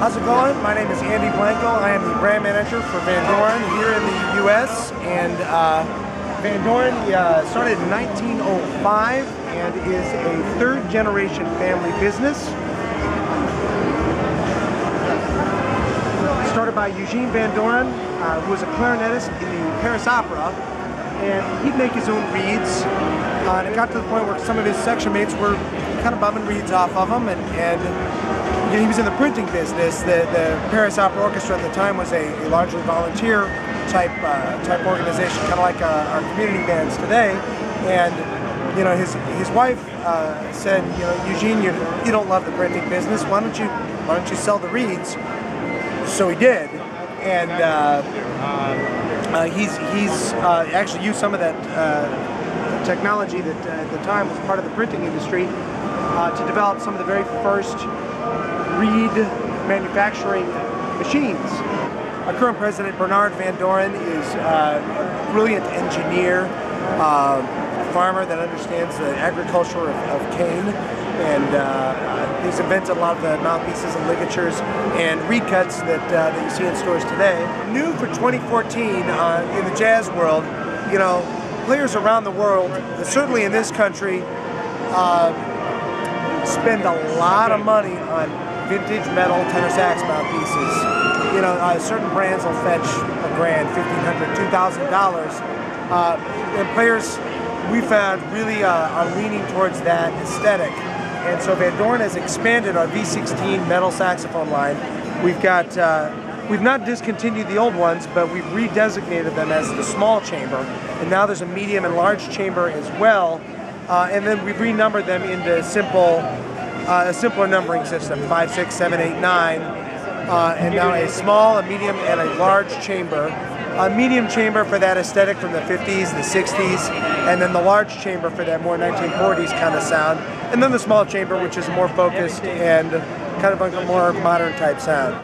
How's it going? My name is Andy Blanco. I am the brand manager for Vandoren here in the U.S. And Vandoren started in 1905 and is a third-generation family business. Started by Eugene Vandoren, who was a clarinetist in the Paris Opera, and he'd make his own reeds. And it got to the point where some of his section mates were kind of bumming reeds off of him, and he was in the printing business. The Paris Opera Orchestra at the time was a largely volunteer type organization, kind of like our community bands today. And his wife said, Eugene, you don't love the printing business. Why don't you sell the reeds? So he did, and he's actually used some of that technology that at the time was part of the printing industry to develop some of the very first reed manufacturing machines. Our current president, Bernard Vandoren, is a brilliant engineer, farmer that understands the agriculture of cane, and he's invented a lot of the mouthpieces and ligatures and reed cuts that you see in stores today. New for 2014 in the jazz world, players around the world, certainly in this country, spend a lot of money on vintage metal tenor sax mouthpieces. Certain brands will fetch $1,000, $1,500, $2,000. And players, we found, really are leaning towards that aesthetic. And so Vandoren has expanded our V16 metal saxophone line. We've not discontinued the old ones, but we've redesignated them as the small chamber. And now there's a medium and large chamber as well. And then we've renumbered them into a simpler numbering system, 5, 6, 7, 8, 9. And now a small, a medium, and a large chamber. A medium chamber for that aesthetic from the 50s, the 60s, and then the large chamber for that more 1940s kind of sound. And then the small chamber, which is more focused and kind of a more modern type sound.